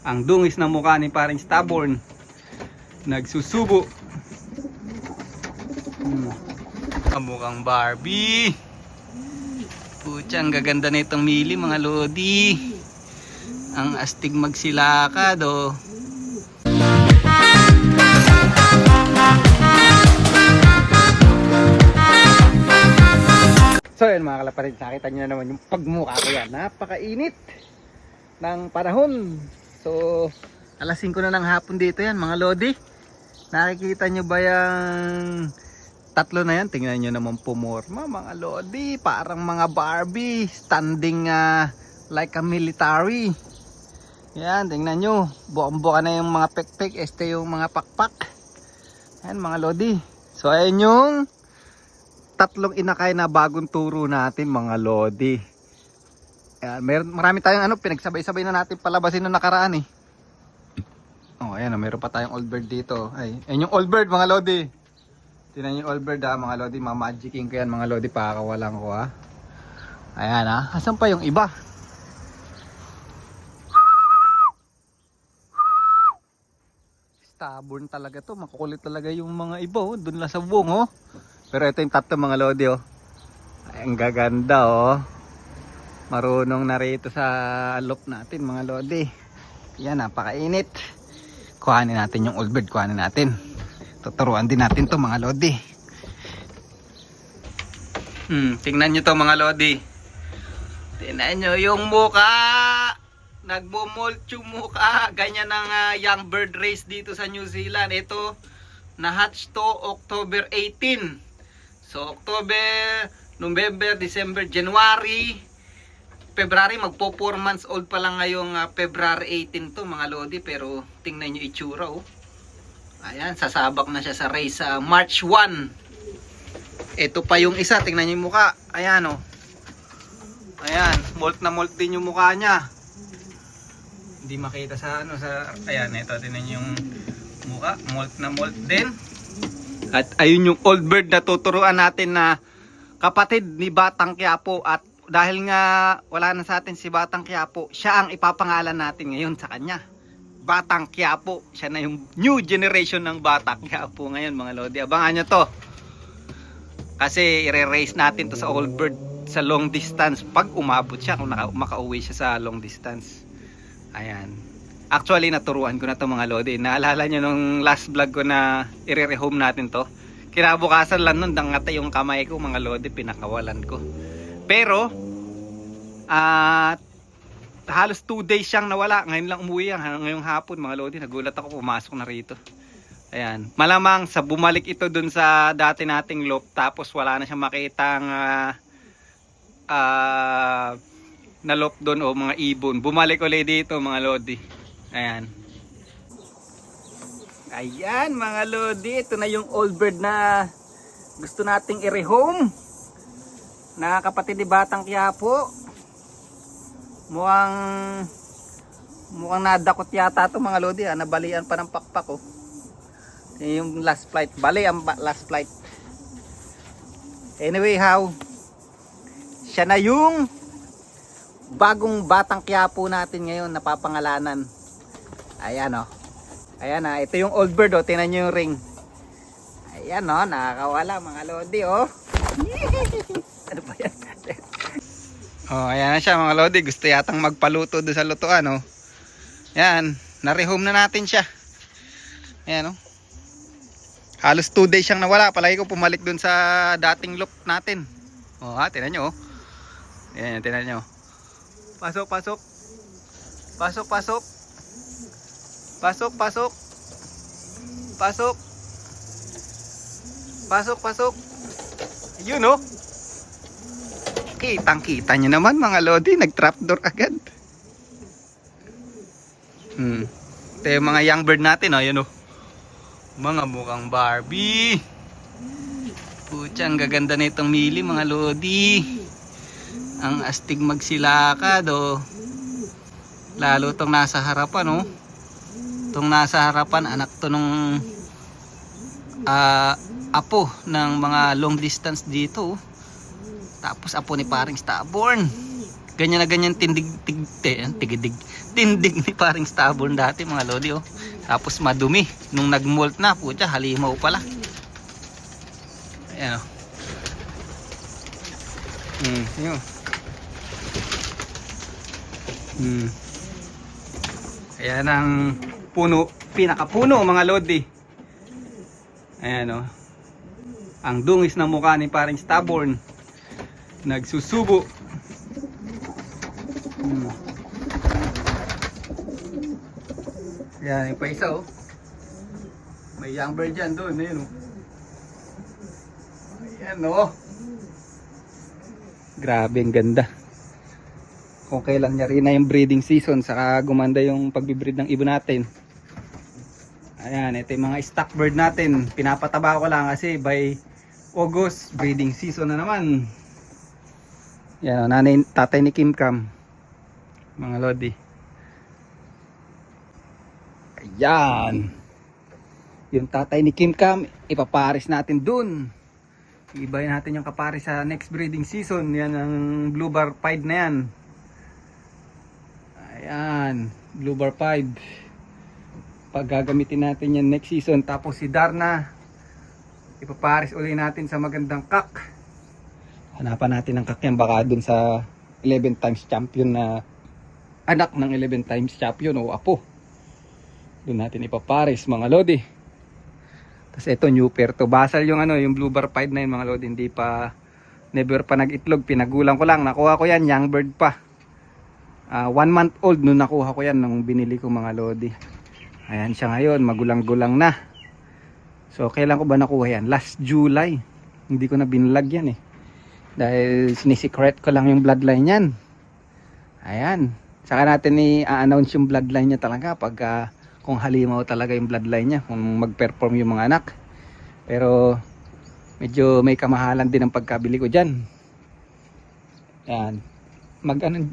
Ang dungis ng mukha ni paring Stubborn. Nagsusubo. Ang mukhang Barbie. Pucha, ang gaganda na itong Mili mga lodi. Ang astig magsilakad oh. So yun mga kalaparin, nakita nyo na naman yung pagmukha ko yan. Napakainit ng panahon. So alas 5 na ng hapon dito yan mga lodi. Nakikita nyo ba yung tatlo na yan? Tingnan nyo naman pumorma mga lodi. Parang mga Barbie. Standing like a military. Yan, tingnan nyo. Buka-buka na yung mga pek-pek. Este yung mga pakpak. Yan mga lodi. So ayan yung tatlong inakay na bagong turo natin mga lodi. Marami tayong pinagsabay-sabay na natin palabasin na nakaraan eh. Oh, ayan, meron pa tayong old bird dito. Ay, ayan yung old bird mga lodi. Tingnan yung old bird mga lodi, mamagicking ko yan mga lodi, pakakawalan ko Ayan asan pa yung iba? Stubborn talaga to, makukulit talaga yung mga iba doon lang sa buong Pero ito yung tatlo mga lodi Ay, ang gaganda Marunong na rito sa loop natin mga lodi. Yan, napakainit. Kuhanin natin yung old bird, kuhanin natin. Tuturuan din natin to mga lodi. Tingnan nyo to mga lodi. Tingnan nyo yung mukha. Nagmo-molt yung mukha. Ganyan ang young bird race dito sa New Zealand. Ito, na-hatch to October 18. So October, November, December, January, February, magpo 4 months old pa lang ngayong February 18 to mga lodi. Pero tingnan nyo itsura Ayan, sasabak na siya sa race sa March 1. Ito pa yung isa, tingnan nyo yung mukha. Ayan Ayan, molt na molt din yung mukha niya. Hindi makita sa ayan, ito tingnan nyo yung mukha, molt na molt din. At ayun yung old bird na tuturuan natin na kapatid ni Batang Quiapo. At dahil nga wala na sa atin si Batang Quiapo, siya ang ipapangalan natin ngayon sa kanya. Batang Quiapo. Siya na yung new generation ng Batang Quiapo ngayon mga lodi. Abangan nyo to. Kasi i-race natin to sa old bird sa long distance. Pag umabot siya, kung makauwi siya sa long distance. Ayan. Actually naturuan ko na to mga lodi. Naalala nyo nung last vlog ko na i-rehome natin to. Kinabukasan lang nun, dangata yung kamay ko mga lodi, pinakawalan ko. Pero halos 2 days siyang nawala. Ngayon lang umuwi ngayong hapon mga lodi. Nagulat ako, pumasok na rito. Ayan. Malamang sa bumalik ito dun sa dati nating loop. Tapos wala na siyang makitang na loop dun mga ibon. Bumalik ulit dito mga lodi. Ayan. Ayan mga lodi. Ito na yung old bird na gusto nating i-rehome. Na kapatid ni Batang Quiapo. Mukhang nadakot yata ito mga lodi. Nabalian pa ng pakpak yung last flight. Bali ang last flight. Anyway siya na yung bagong Batang Quiapo natin ngayon na papangalanan. Ayan Ayan ito yung old bird tingnan nyo yung ring. Ayan nakakawala mga lodi Ano ba yan? Ayan na siya mga lodi. Gusto yatang magpaluto doon sa lutuan Ayan, na-rehome na natin siya. Ayan halos 2 days siyang nawala. Palagi ko pumalik doon sa dating loop natin. Tingnan nyo Ayan, tingnan nyo. Pasok. Pasok. Pasok. Yun kitang-kita nyo naman mga lodi, nag-trapdoor agad. Ito yung mga young bird natin yun mga mukhang Barbie. Pucha, ang gaganda na itong Mili mga lodi. Ang astig magsilakad lalo tong nasa harapan Itong nasa harapan, anak to nung apo ng mga long distance dito. Tapos apo ni paring Stubborn. Ganyan na ganyan tigidig ni paring stubborn dati mga lodi oh. Tapos madumi nung nagmolt na, putya halimaw pala. Ayan oh. Yun. Ayan ang puno, pinakapuno mga lodi. Ayan oh. Ang dungis na mukha ni paring stubborn nagsusubo. Ayan yung pa isa oh. May young bird dyan doon. Ayan oh. Ayan oh. Grabe ang ganda. Kung kailan niya rin na yung breeding season, saka gumanda yung pagbibreed ng ibon natin. Ayan, ito yung mga stock bird natin. Pinapataba ko lang kasi by August, breeding season na naman. Yan, nanay, tatay ni Kim Cam. Mga lodi. Ayan. Yung tatay ni Kim Cam, ipaparis natin dun. Iibayin natin yung kaparis sa next breeding season. Yan ang blue bar pied na yan. Ayan, blue bar pied. Paggagamitin natin yan next season. Tapos si Darna, ipaparis uli natin sa magandang kak. Hanapan natin ng kak yan, baka dun sa 11 times champion na anak ng 11 times champion o apo. Dun natin ipaparis mga lodi. Tapos ito new pair to. Basal yung ano, yung blue bar pied na yun mga lodi. Hindi pa, never pa nag-itlog. Pinagulang ko lang. Nakuha ko yan, young bird pa. 1 month old nung nakuha ko yan nung binili ko mga lodi. Ayan siya ngayon, magulang-gulang na. So kailan ko ba nakuha yan? Last July. Hindi ko na binlag yan eh. Dahil sinisecret ko lang yung bloodline yan. Ayan. Saka natin i-announce yung bloodline niya talaga pag kung halimaw talaga yung bloodline niya, kung mag-perform yung mga anak. Pero medyo may kamahalan din ang pagkabili ko dyan. Ayan.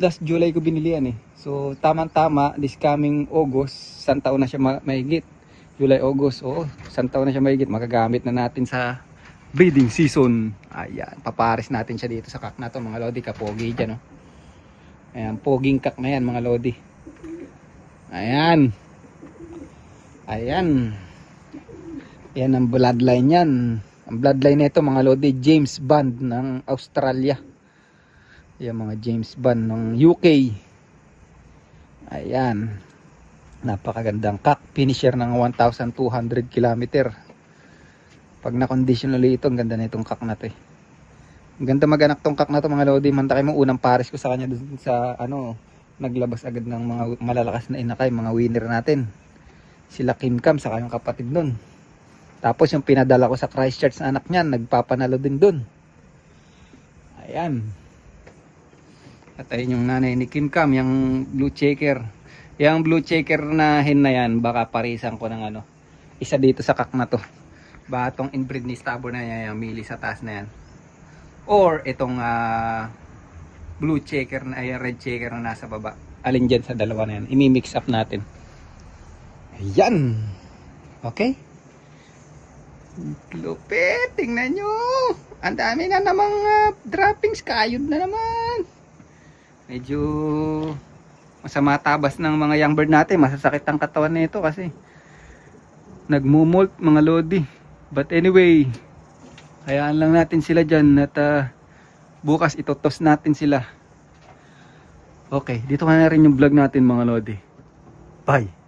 Last July ko binili yan eh. So tamang-tama, this coming August, isang taon na siya mahigit. July, August, oo, isang taon na siya mahigit. Magagamit na natin sa breeding season. Ayan, paparis natin siya dito sa kak na to mga lodi. Kapogi dyan oh. Ayan, poging kak na yan mga lodi. Ayan. Ayan. Yan ang bloodline yan. Ang bloodline nito mga lodi, James Bond ng Australia. Yan mga James Bond ng UK. Ayan. Napakagandang kak. Finisher ng 1,200 km. Pag na-condition ulit ito, ang ganda na itong kak na to eh. Ang ganda maganak tong kak na to mga lodi. Mantakay mo unang pares ko sa kanya dun sa ano, naglabas agad ng mga malalakas na inakay, mga winner natin. Sila Kim Cam, saka yung kapatid nun. Tapos yung pinadala ko sa Christchurch na anak niyan, nagpapanalo din dun. Ayan. At ayun yung nanay ni Kim Cam, yung blue checker. Yung blue checker na hen na yan, baka parisan ko ng ano, isa dito sa kak na to. Baka itong inbreed ni stubborn na yan, yung mili sa taas na yan. Or itong blue checker na, yung red checker na nasa baba. Alin dyan sa dalawa na yan, imi-mix up natin. Ayan. Okay. Lupit, tingnan nyo. Ang dami na namang droppings, kayod na naman. Medyo masama tabas ng mga young bird natin. Masasakit ang katawan nito kasi nagmumolt mga lodi. But anyway, hayaan lang natin sila dyan at bukas itotos natin sila. Okay, dito ka na rin yung vlog natin mga lodi. Bye.